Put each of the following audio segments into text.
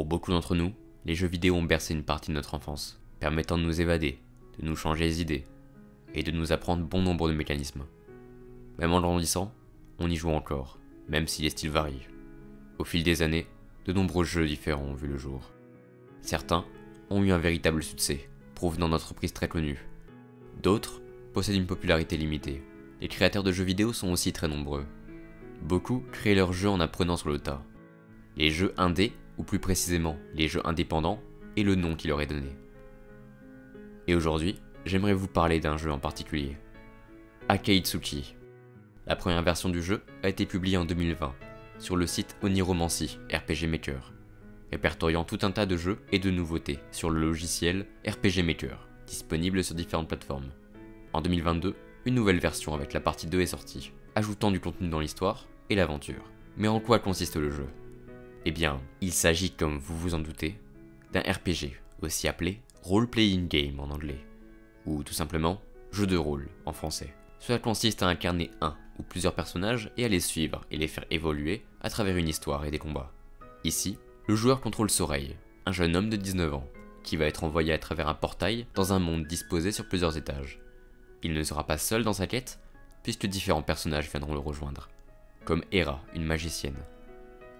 Pour beaucoup d'entre nous, les jeux vidéo ont bercé une partie de notre enfance, permettant de nous évader, de nous changer les idées, et de nous apprendre bon nombre de mécanismes. Même en grandissant, on y joue encore, même si les styles varient. Au fil des années, de nombreux jeux différents ont vu le jour. Certains ont eu un véritable succès, provenant d'entreprises très connues. D'autres possèdent une popularité limitée. Les créateurs de jeux vidéo sont aussi très nombreux. Beaucoup créent leurs jeux en apprenant sur le tas. Les jeux indés, ou plus précisément les jeux indépendants, est le nom qui leur est donné. Et aujourd'hui, j'aimerais vous parler d'un jeu en particulier. Akaitsuki. La première version du jeu a été publiée en 2020 sur le site Oniromancy RPG Maker, répertoriant tout un tas de jeux et de nouveautés sur le logiciel RPG Maker, disponible sur différentes plateformes. En 2022, une nouvelle version avec la partie 2 est sortie, ajoutant du contenu dans l'histoire et l'aventure. Mais en quoi consiste le jeu ? Eh bien, il s'agit, comme vous vous en doutez, d'un RPG, aussi appelé Role Playing Game en anglais, ou tout simplement jeu de rôle en français. Cela consiste à incarner un ou plusieurs personnages et à les suivre et les faire évoluer à travers une histoire et des combats. Ici, le joueur contrôle Soreil, un jeune homme de 19 ans, qui va être envoyé à travers un portail dans un monde disposé sur plusieurs étages. Il ne sera pas seul dans sa quête, puisque différents personnages viendront le rejoindre, comme Hera, une magicienne.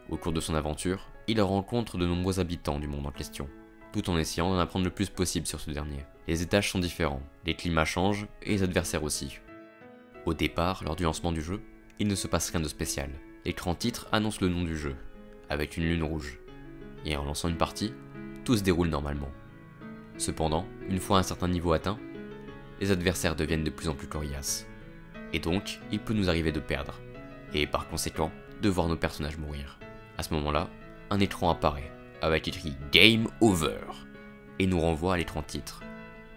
Au cours de son aventure, il rencontre de nombreux habitants du monde en question, tout en essayant d'en apprendre le plus possible sur ce dernier. Les étages sont différents, les climats changent et les adversaires aussi. Au départ, lors du lancement du jeu, il ne se passe rien de spécial. L'écran titre annonce le nom du jeu, avec une lune rouge. Et en lançant une partie, tout se déroule normalement. Cependant, une fois un certain niveau atteint, les adversaires deviennent de plus en plus coriaces. Et donc, il peut nous arriver de perdre, et par conséquent, de voir nos personnages mourir. À ce moment-là, un écran apparaît, avec écrit Game Over, et nous renvoie à l'écran titre,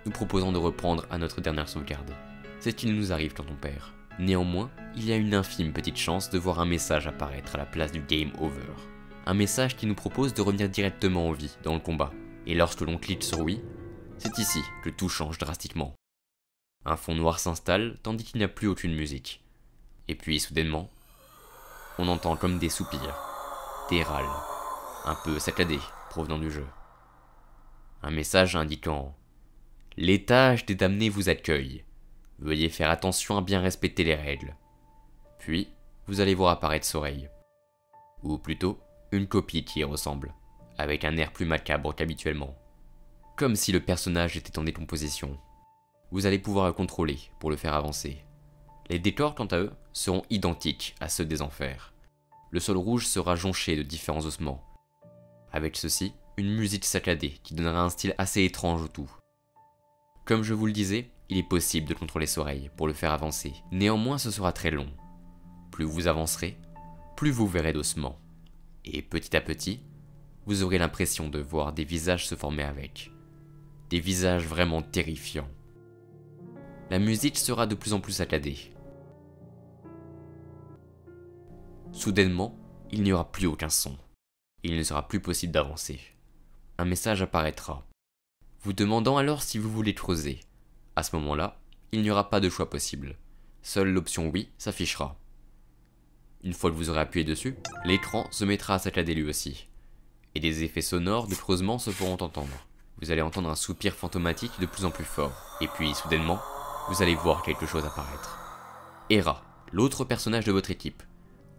nous proposant de reprendre à notre dernière sauvegarde. C'est ce qu'il nous arrive quand on perd. Néanmoins, il y a une infime petite chance de voir un message apparaître à la place du Game Over. Un message qui nous propose de revenir directement en vie dans le combat. Et lorsque l'on clique sur oui, c'est ici que tout change drastiquement. Un fond noir s'installe tandis qu'il n'y a plus aucune musique. Et puis soudainement, on entend comme des soupirs, des râles, un peu saccadés provenant du jeu. Un message indiquant « L'étage des damnés vous accueille. Veuillez faire attention à bien respecter les règles. » Puis, vous allez voir apparaître Soreil. Ou plutôt, une copie qui y ressemble, avec un air plus macabre qu'habituellement. Comme si le personnage était en décomposition. Vous allez pouvoir le contrôler pour le faire avancer. Les décors, quant à eux, seront identiques à ceux des enfers. Le sol rouge sera jonché de différents ossements. Avec ceci, une musique saccadée qui donnera un style assez étrange au tout. Comme je vous le disais, il est possible de contrôler Soreil pour le faire avancer. Néanmoins, ce sera très long. Plus vous avancerez, plus vous verrez d'ossements. Et petit à petit, vous aurez l'impression de voir des visages se former avec. Des visages vraiment terrifiants. La musique sera de plus en plus saccadée. Soudainement, il n'y aura plus aucun son. Il ne sera plus possible d'avancer. Un message apparaîtra, vous demandant alors si vous voulez creuser. À ce moment-là, il n'y aura pas de choix possible. Seule l'option oui s'affichera. Une fois que vous aurez appuyé dessus, l'écran se mettra à saccader lui aussi. Et des effets sonores de creusement se feront entendre. Vous allez entendre un soupir fantomatique de plus en plus fort. Et puis, soudainement, vous allez voir quelque chose apparaître. Hera, l'autre personnage de votre équipe.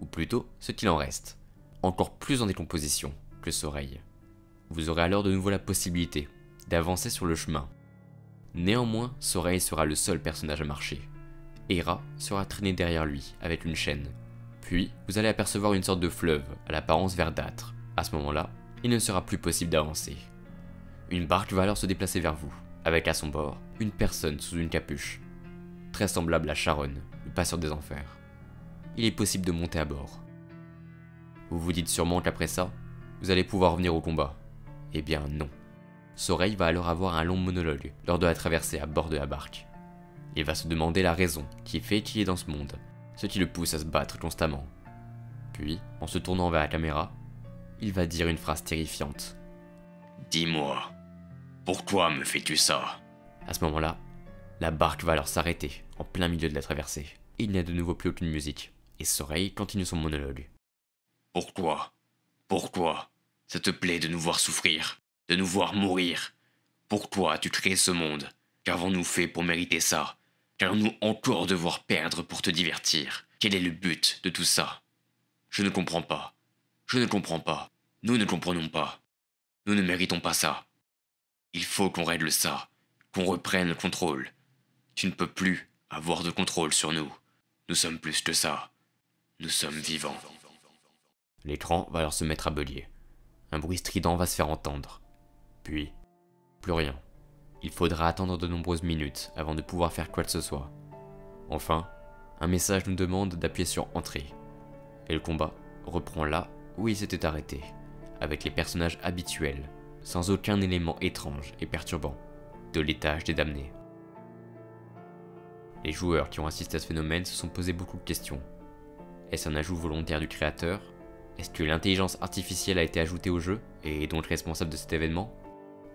Ou plutôt, ce qu'il en reste. Encore plus en décomposition que Soreil. Vous aurez alors de nouveau la possibilité d'avancer sur le chemin. Néanmoins, Soreil sera le seul personnage à marcher. Hera sera traînée derrière lui avec une chaîne. Puis, vous allez apercevoir une sorte de fleuve à l'apparence verdâtre. À ce moment-là, il ne sera plus possible d'avancer. Une barque va alors se déplacer vers vous, avec à son bord une personne sous une capuche, très semblable à Charon, le passeur des enfers. Il est possible de monter à bord. Vous vous dites sûrement qu'après ça, vous allez pouvoir revenir au combat. Eh bien non. Soreil va alors avoir un long monologue lors de la traversée à bord de la barque. Il va se demander la raison qui fait qu'il est dans ce monde, ce qui le pousse à se battre constamment. Puis, en se tournant vers la caméra, il va dire une phrase terrifiante. « Dis-moi, pourquoi me fais-tu ça ?» À ce moment-là, la barque va alors s'arrêter en plein milieu de la traversée. Il n'y a de nouveau plus aucune musique, et Soreil continue son monologue. « Pourquoi ? Pourquoi ? Ça te plaît de nous voir souffrir, de nous voir mourir. Pourquoi as-tu créé ce monde? Qu'avons-nous fait pour mériter ça? Qu'allons-nous encore devoir perdre pour te divertir? Quel est le but de tout ça? Je ne comprends pas. Je ne comprends pas. Nous ne comprenons pas. Nous ne méritons pas ça. Il faut qu'on règle ça, qu'on reprenne le contrôle. Tu ne peux plus avoir de contrôle sur nous. Nous sommes plus que ça. Nous sommes vivants. L'écran va alors se mettre à beulier. Un bruit strident va se faire entendre. Puis, plus rien. Il faudra attendre de nombreuses minutes avant de pouvoir faire quoi que ce soit. Enfin, un message nous demande d'appuyer sur Entrée. Et le combat reprend là où il s'était arrêté, avec les personnages habituels, sans aucun élément étrange et perturbant, de l'étage des damnés. Les joueurs qui ont assisté à ce phénomène se sont posé beaucoup de questions. Est-ce un ajout volontaire du créateur? Est-ce que l'intelligence artificielle a été ajoutée au jeu et est donc responsable de cet événement?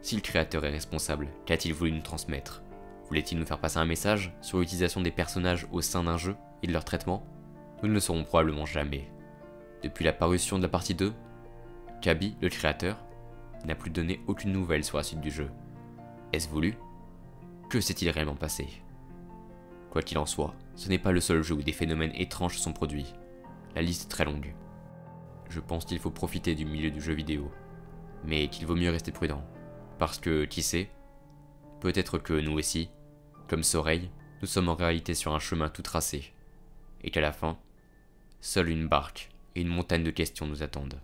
Si le créateur est responsable, qu'a-t-il voulu nous transmettre? Voulait-il nous faire passer un message sur l'utilisation des personnages au sein d'un jeu et de leur traitement? Nous ne le saurons probablement jamais. Depuis la parution de la partie 2, Kaby, le créateur, n'a plus donné aucune nouvelle sur la suite du jeu. Est-ce voulu? Que s'est-il réellement passé? Quoi qu'il en soit, ce n'est pas le seul jeu où des phénomènes étranges sont produits. La liste est très longue. Je pense qu'il faut profiter du milieu du jeu vidéo, mais qu'il vaut mieux rester prudent. Parce que, qui sait, peut-être que nous aussi, comme Soreil, nous sommes en réalité sur un chemin tout tracé, et qu'à la fin, seule une barque et une montagne de questions nous attendent.